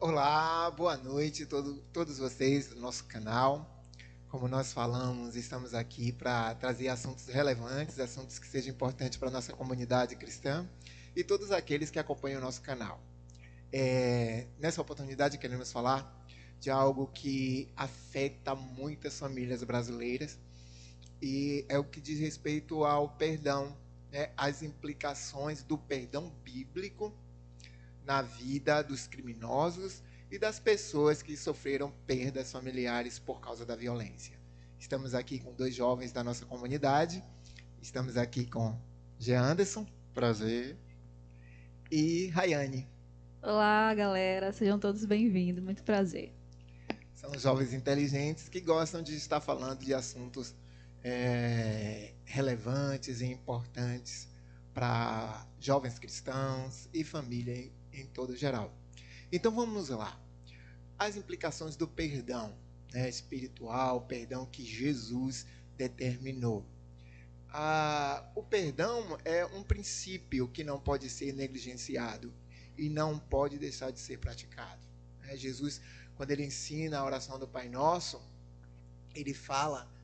Olá, boa noite a todos vocês do nosso canal. Como nós falamos, estamos aqui para trazer assuntos relevantes, assuntos que sejam importantes para a nossa comunidade cristã e todos aqueles que acompanham o nosso canal. Nessa oportunidade queremos falar de algo que afeta muitas famílias brasileiras e é o que diz respeito ao perdão, né? As implicações do perdão bíblico na vida dos criminosos e das pessoas que sofreram perdas familiares por causa da violência. Estamos aqui com dois jovens da nossa comunidade. Estamos aqui com Jean Anderson. Prazer. E Rayane. Olá, galera. Sejam todos bem-vindos. Muito prazer. São jovens inteligentes que gostam de estar falando de assuntos relevantes e importantes para jovens cristãos e família em todo geral. Então vamos lá. As implicações do perdão, né, espiritual, perdão que Jesus determinou. O perdão é um princípio que não pode ser negligenciado e não pode deixar de ser praticado. Jesus, quando ele ensina a oração do Pai Nosso, ele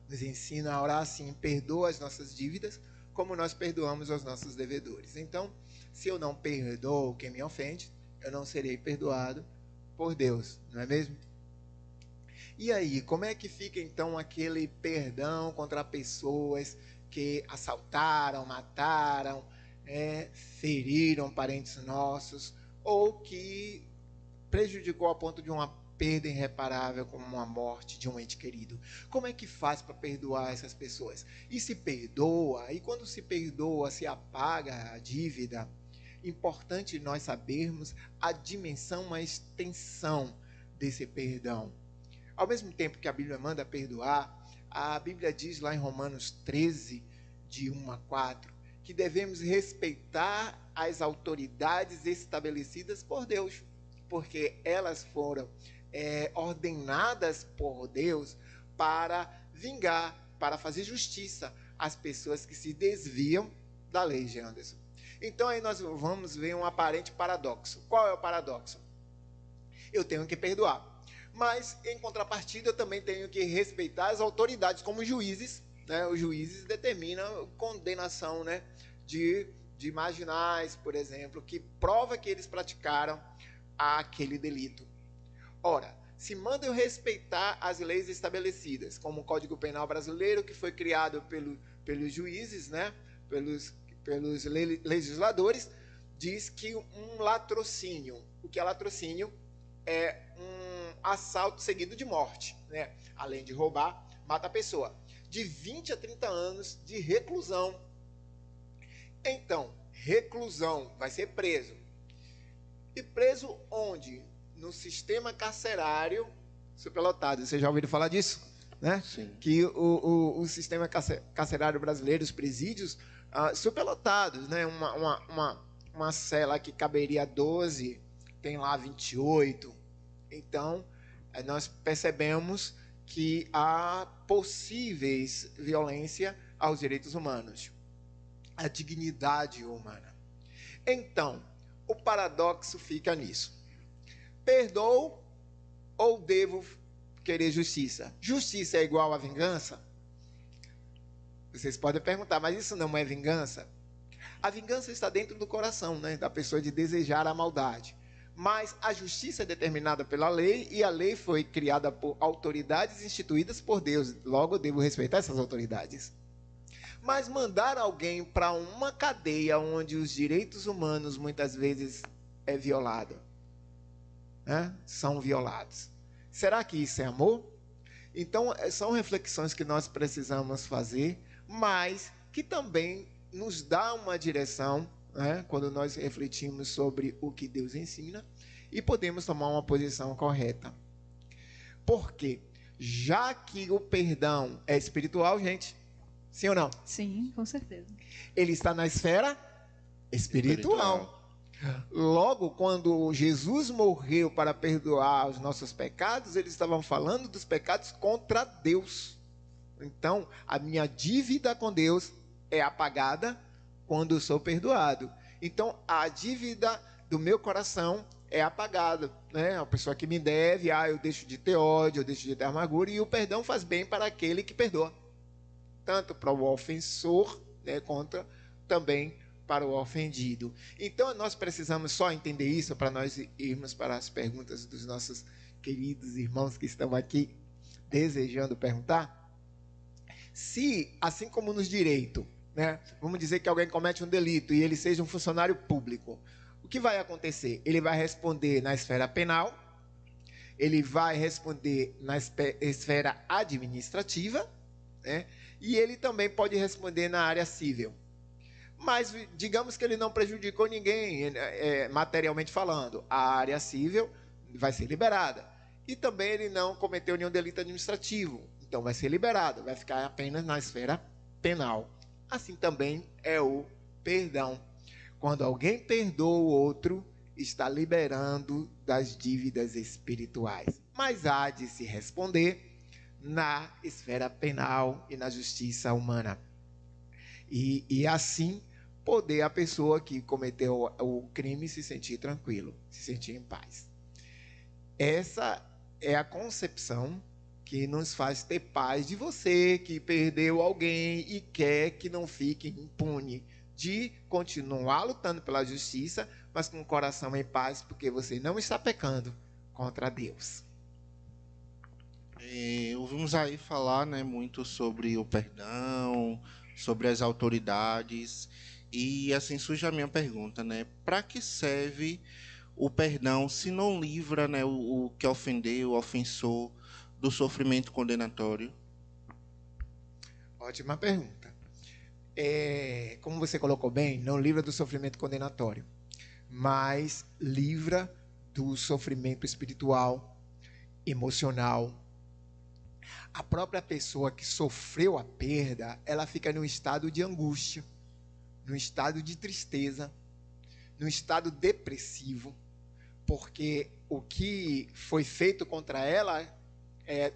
nos ensina a orar assim: perdoa as nossas dívidas como nós perdoamos aos nossos devedores. Então, se eu não perdoo quem me ofende, eu não serei perdoado por Deus, não é mesmo? E aí, como é que fica então aquele perdão contra pessoas que assaltaram, mataram, feriram parentes nossos, ou que prejudicou a ponto de uma perda irreparável, como a morte de um ente querido? Como é que faz para perdoar essas pessoas? E se perdoa? E quando se perdoa, se apaga a dívida? Importante nós sabermos a dimensão, a extensão desse perdão. Ao mesmo tempo que a Bíblia manda perdoar, a Bíblia diz lá em Romanos 13, de 1 a 4, que devemos respeitar as autoridades estabelecidas por Deus, porque elas foram ordenadas por Deus para vingar, para fazer justiça às pessoas que se desviam da lei, Jean Anderson. Então aí nós vamos ver um aparente paradoxo. Qual é o paradoxo? Eu tenho que perdoar, mas em contrapartida eu também tenho que respeitar as autoridades, como juízes, né? Os juízes determinam condenação, né, de marginais, por exemplo, que prova que eles praticaram aquele delito. Ora, se manda eu respeitar as leis estabelecidas, como o Código Penal brasileiro, que foi criado pelos juízes, né, pelos legisladores, diz que um latrocínio, o que é latrocínio? É um assalto seguido de morte, né? Além de roubar, mata a pessoa. De 20 a 30 anos de reclusão. Então, reclusão, vai ser preso. E preso onde? No sistema carcerário superlotado. Vocês já ouviram falar disso? Né? Sim. Que o sistema carcerário brasileiro, os presídios, superlotados, né? Uma cela que caberia 12, tem lá 28. Então, nós percebemos que há possíveis violência aos direitos humanos, à dignidade humana. Então, o paradoxo fica nisso. Perdoo ou devo querer justiça? Justiça é igual a vingança? Vocês podem perguntar, mas isso não é vingança? A vingança está dentro do coração, né, da pessoa, de desejar a maldade. Mas a justiça é determinada pela lei, e a lei foi criada por autoridades instituídas por Deus. Logo, eu devo respeitar essas autoridades. Mas mandar alguém para uma cadeia onde os direitos humanos muitas vezes são violados. Será que isso é amor? Então, são reflexões que nós precisamos fazer, mas que também nos dá uma direção, né, quando nós refletimos sobre o que Deus ensina, e podemos tomar uma posição correta. Por quê? Já que o perdão é espiritual, gente, sim ou não? Sim, com certeza. Ele está na esfera espiritual. Logo, quando Jesus morreu para perdoar os nossos pecados, eles estavam falando dos pecados contra Deus. Então, a minha dívida com Deus é apagada quando eu sou perdoado. Então, a dívida do meu coração é apagado, né? A pessoa que me deve, eu deixo de ter ódio, eu deixo de ter amargura, e o perdão faz bem para aquele que perdoa, tanto para o ofensor, né, quanto também para o ofendido. Então, nós precisamos só entender isso para nós irmos para as perguntas dos nossos queridos irmãos que estão aqui desejando perguntar. Se, assim como nos direitos, né, vamos dizer que alguém comete um delito e ele seja um funcionário público, o que vai acontecer? Ele vai responder na esfera penal, ele vai responder na esfera administrativa, né, e ele também pode responder na área civil. Mas digamos que ele não prejudicou ninguém, materialmente falando, a área civil vai ser liberada. E também ele não cometeu nenhum delito administrativo, então vai ser liberado, vai ficar apenas na esfera penal. Assim também é o perdão. Quando alguém perdoa o outro, está liberando das dívidas espirituais. Mas há de se responder na esfera penal e na justiça humana. E assim poder a pessoa que cometeu o crime se sentir tranquilo, se sentir em paz. Essa é a concepção que nos faz ter paz de você que perdeu alguém e quer que não fique impune, de continuar lutando pela justiça, mas com o coração em paz, porque você não está pecando contra Deus. Ouvimos aí falar, né, muito sobre o perdão, sobre as autoridades, e assim surge a minha pergunta, né? Para que serve o perdão se não livra, né, o que ofendeu, o ofensor, do sofrimento condenatório? Ótima pergunta. Como você colocou bem, não livra do sofrimento condenatório, mas livra do sofrimento espiritual, emocional. A própria pessoa que sofreu a perda, ela fica num estado de angústia, num estado de tristeza, num estado depressivo, porque o que foi feito contra ela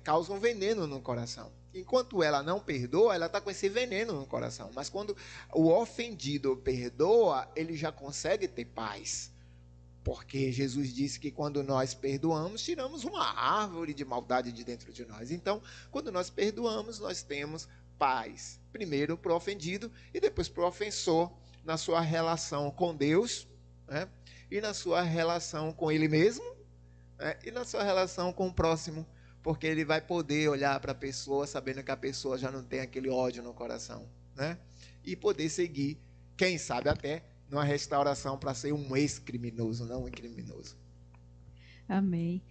causa um veneno no coração. Enquanto ela não perdoa, ela está com esse veneno no coração. Mas quando o ofendido perdoa, ele já consegue ter paz. Porque Jesus disse que quando nós perdoamos, tiramos uma árvore de maldade de dentro de nós. Então, quando nós perdoamos, nós temos paz. Primeiro para o ofendido e depois para o ofensor, na sua relação com Deus, né? E na sua relação com ele mesmo, né? E na sua relação com o próximo, porque ele vai poder olhar para a pessoa sabendo que a pessoa já não tem aquele ódio no coração, né? E poder seguir, quem sabe até, numa restauração para ser um ex-criminoso, não um criminoso. Amém.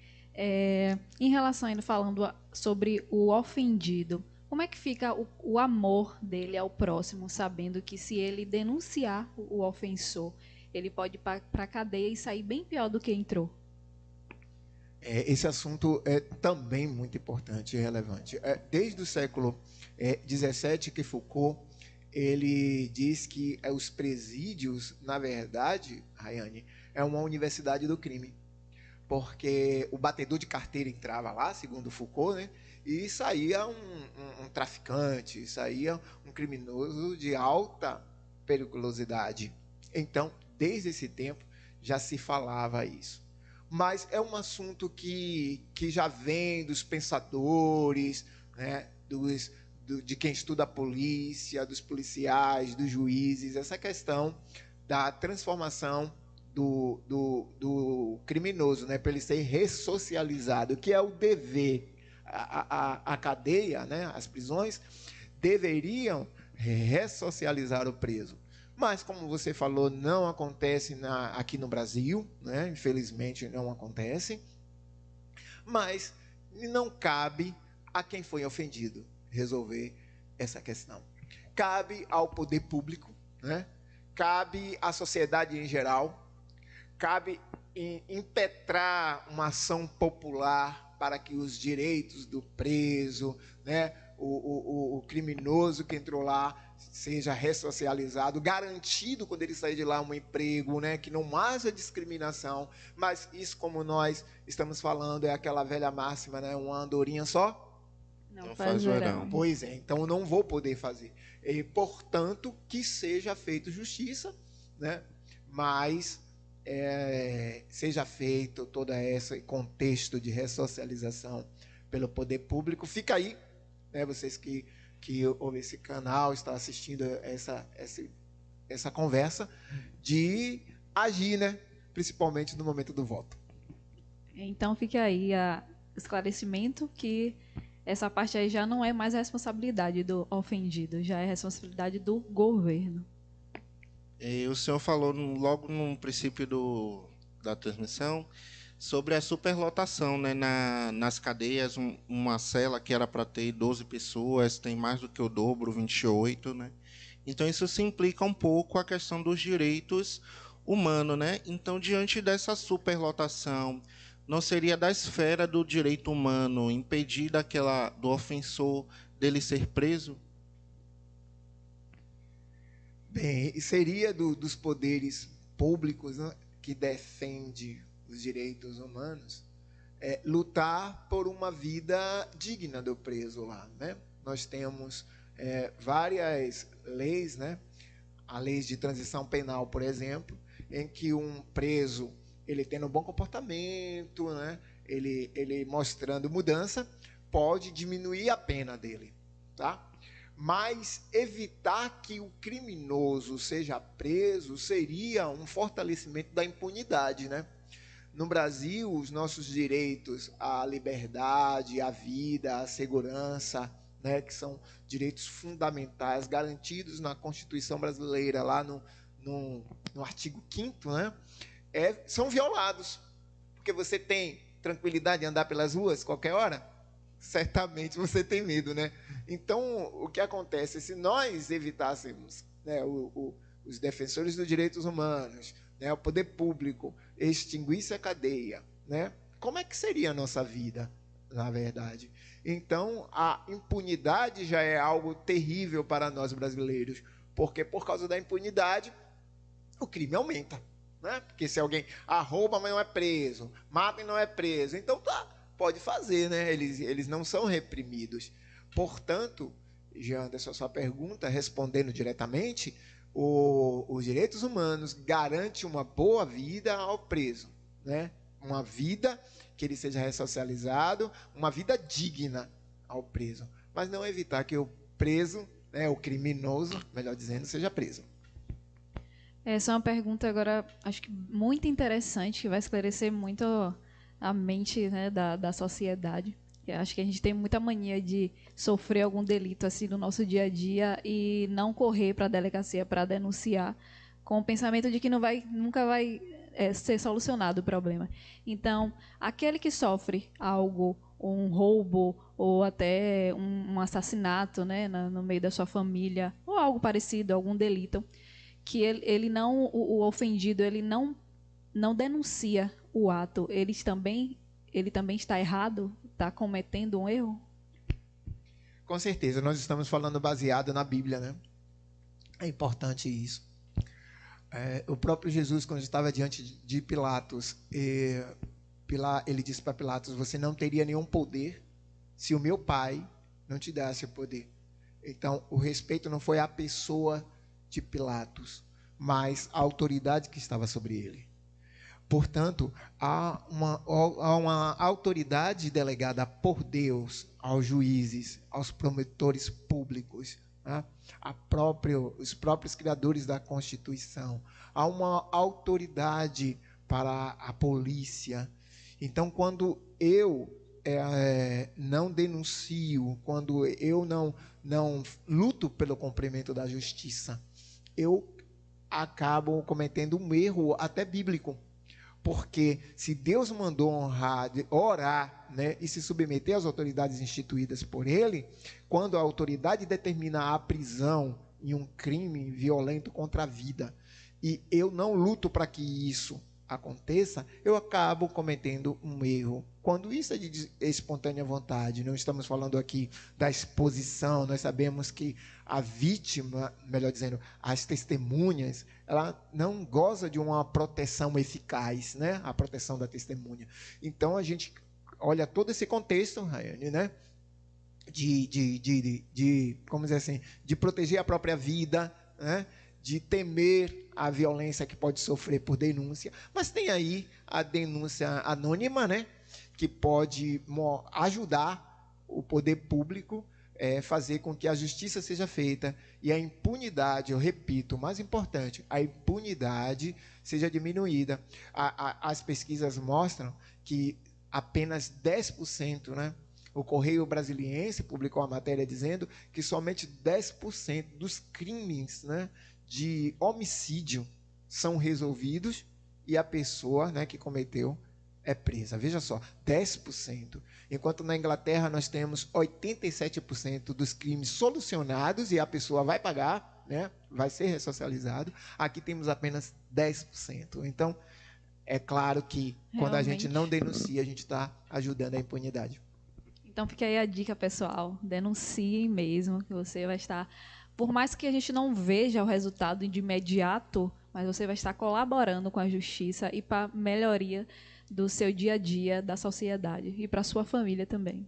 Em relação, ainda falando sobre o ofendido, como é que fica o amor dele ao próximo, sabendo que se ele denunciar o ofensor, ele pode ir para a cadeia e sair bem pior do que entrou? Esse assunto é também muito importante e relevante. Desde o século XVII que Foucault ele diz que os presídios, na verdade, Rayane, é uma universidade do crime. Porque o batedor de carteira entrava lá, segundo Foucault, né, e saía um traficante, saía um criminoso de alta periculosidade. Então, desde esse tempo, já se falava isso. Mas é um assunto que já vem dos pensadores, né, de quem estuda a polícia, dos policiais, dos juízes, essa questão da transformação do criminoso, né, para ele ser ressocializado, que é o dever. A cadeia, né, as prisões, deveriam ressocializar o preso. Mas, como você falou, não acontece aqui no Brasil, né? Infelizmente não acontece. Mas não cabe a quem foi ofendido resolver essa questão. Cabe ao poder público, né? Cabe à sociedade em geral, cabe impetrar uma ação popular para que os direitos do preso, né? O criminoso que entrou lá seja ressocializado, garantido quando ele sair de lá um emprego, né, que não haja discriminação. Mas isso, como nós estamos falando, é aquela velha máxima, né, uma andorinha só não faz verão. Pois é, então eu não vou poder fazer. E, portanto, que seja feita justiça, né, mas seja feito todo esse contexto de ressocialização pelo poder público. Fica aí, né, vocês que ouvem esse canal, estão assistindo essa conversa, de agir, né, principalmente no momento do voto. Então fica aí o esclarecimento que essa parte aí já não é mais a responsabilidade do ofendido, já é responsabilidade do governo. E o senhor falou logo no princípio da transmissão sobre a superlotação, né, nas cadeias. Uma cela que era para ter 12 pessoas, tem mais do que o dobro, 28, né? Então isso se implica um pouco a questão dos direitos humanos, né? Então, diante dessa superlotação, não seria da esfera do direito humano impedir do ofensor dele ser preso? Bem, seria dos poderes públicos, né, que defende os direitos humanos, lutar por uma vida digna do preso lá, né? Nós temos várias leis, né? A lei de transição penal, por exemplo, em que um preso, ele tendo um bom comportamento, né? ele mostrando mudança, pode diminuir a pena dele, tá? Mas evitar que o criminoso seja preso seria um fortalecimento da impunidade, né? No Brasil, os nossos direitos à liberdade, à vida, à segurança, né, que são direitos fundamentais garantidos na Constituição brasileira, lá no artigo 5º, né, são violados. Porque você tem tranquilidade de andar pelas ruas qualquer hora? Certamente você tem medo, né? Então, o que acontece? Se nós evitássemos, né, os defensores dos direitos humanos, né, o poder público, extinguisse a cadeia, né, como é que seria a nossa vida, na verdade? Então, a impunidade já é algo terrível para nós brasileiros, porque por causa da impunidade, o crime aumenta, né? Porque se alguém rouba, mas não é preso, mata e não é preso, então pode fazer, né? Eles não são reprimidos. Portanto, Janderson, a sua pergunta, respondendo diretamente, os direitos humanos garantem uma boa vida ao preso, né? Uma vida que ele seja ressocializado, uma vida digna ao preso, mas não evitar que o preso, né, o criminoso, melhor dizendo, seja preso. Essa é uma pergunta agora, acho que muito interessante, que vai esclarecer muito a mente, né, da sociedade. Eu acho que a gente tem muita mania de sofrer algum delito assim no nosso dia a dia e não correr para a delegacia para denunciar, com o pensamento de que nunca vai ser solucionado o problema. Então, aquele que sofre algo, um roubo ou até um assassinato, né, no meio da sua família, ou algo parecido, algum delito, que ele não, o ofendido, ele não denuncia o ato, ele também está errado, está cometendo um erro? Com certeza, nós estamos falando baseado na Bíblia, né? É importante isso. O próprio Jesus, quando estava diante de Pilatos, ele disse para Pilatos: você não teria nenhum poder se o meu Pai não te desse o poder. Então, o respeito não foi à pessoa de Pilatos, mas à autoridade que estava sobre ele. Portanto, há uma autoridade delegada por Deus aos juízes, aos promotores públicos, né? Os próprios criadores da Constituição. Há uma autoridade para a polícia. Então, quando eu não denuncio, quando eu não luto pelo cumprimento da justiça, eu acabo cometendo um erro até bíblico. Porque se Deus mandou orar, né, e se submeter às autoridades instituídas por ele, quando a autoridade determina a prisão em um crime violento contra a vida, e eu não luto para que isso aconteça, eu acabo cometendo um erro. Quando isso é de espontânea vontade, não estamos falando aqui da exposição, nós sabemos que a vítima, melhor dizendo, as testemunhas, ela não goza de uma proteção eficaz, né? A proteção da testemunha. Então, a gente olha todo esse contexto, Rayane, né? Como dizer assim, de proteger a própria vida, né? de temer a violência que pode sofrer por denúncia, mas tem aí a denúncia anônima, né, que pode ajudar o poder público fazer com que a justiça seja feita e a impunidade, eu repito, o mais importante, a impunidade seja diminuída. As pesquisas mostram que apenas 10%, né? O Correio Brasiliense publicou uma matéria dizendo que somente 10% dos crimes, né, de homicídio são resolvidos e a pessoa, né, que cometeu é presa. Veja só, 10%. Enquanto na Inglaterra nós temos 87% dos crimes solucionados e a pessoa vai pagar, né, vai ser ressocializado. Aqui temos apenas 10%. Então, é claro que quando a gente não denuncia, a gente está ajudando a impunidade. Então fica aí a dica, pessoal. Denunciem mesmo, que você vai estar... Por mais que a gente não veja o resultado de imediato, mas você vai estar colaborando com a justiça e para a melhoria do seu dia a dia, da sociedade e para a sua família também.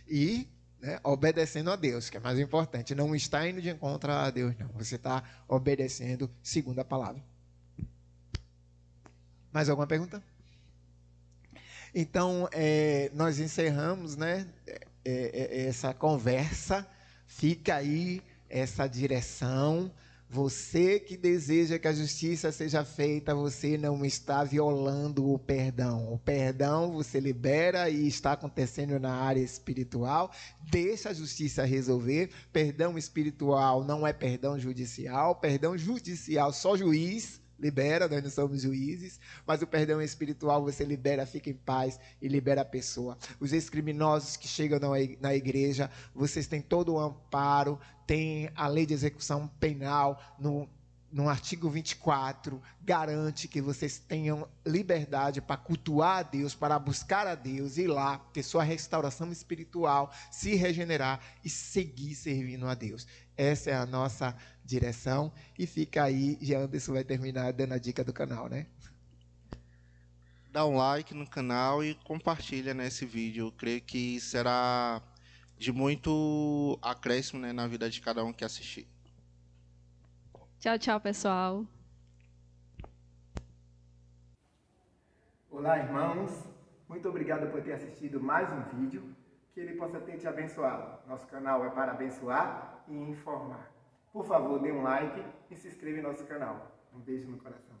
E, né, obedecendo a Deus, que é mais importante. Não está indo de encontro a Deus, não. Você está obedecendo segundo a palavra. Mais alguma pergunta? Então, nós encerramos, né, essa conversa. Fica aí essa direção. Você que deseja que a justiça seja feita, você não está violando o perdão. O perdão você libera e está acontecendo na área espiritual. Deixa a justiça resolver. Perdão espiritual não é perdão judicial. Perdão judicial só juiz libera, nós não somos juízes, mas o perdão espiritual você libera, fica em paz e libera a pessoa. Os ex-criminosos que chegam na igreja, vocês têm todo o amparo, tem a lei de execução penal no artigo 24, garante que vocês tenham liberdade para cultuar a Deus, para buscar a Deus, ir lá, ter sua restauração espiritual, se regenerar e seguir servindo a Deus. Essa é a nossa direção e fica aí, e Anderson vai terminar dando a dica do canal, né? Dá um like no canal e compartilha nesse vídeo. Eu creio que será de muito acréscimo, né, na vida de cada um que assistir. Tchau, tchau, pessoal. Olá, irmãos. Muito obrigado por ter assistido mais um vídeo. Que ele possa ter te abençoado. Nosso canal é para abençoar e informar. Por favor, dê um like e se inscreva em nosso canal. Um beijo no coração.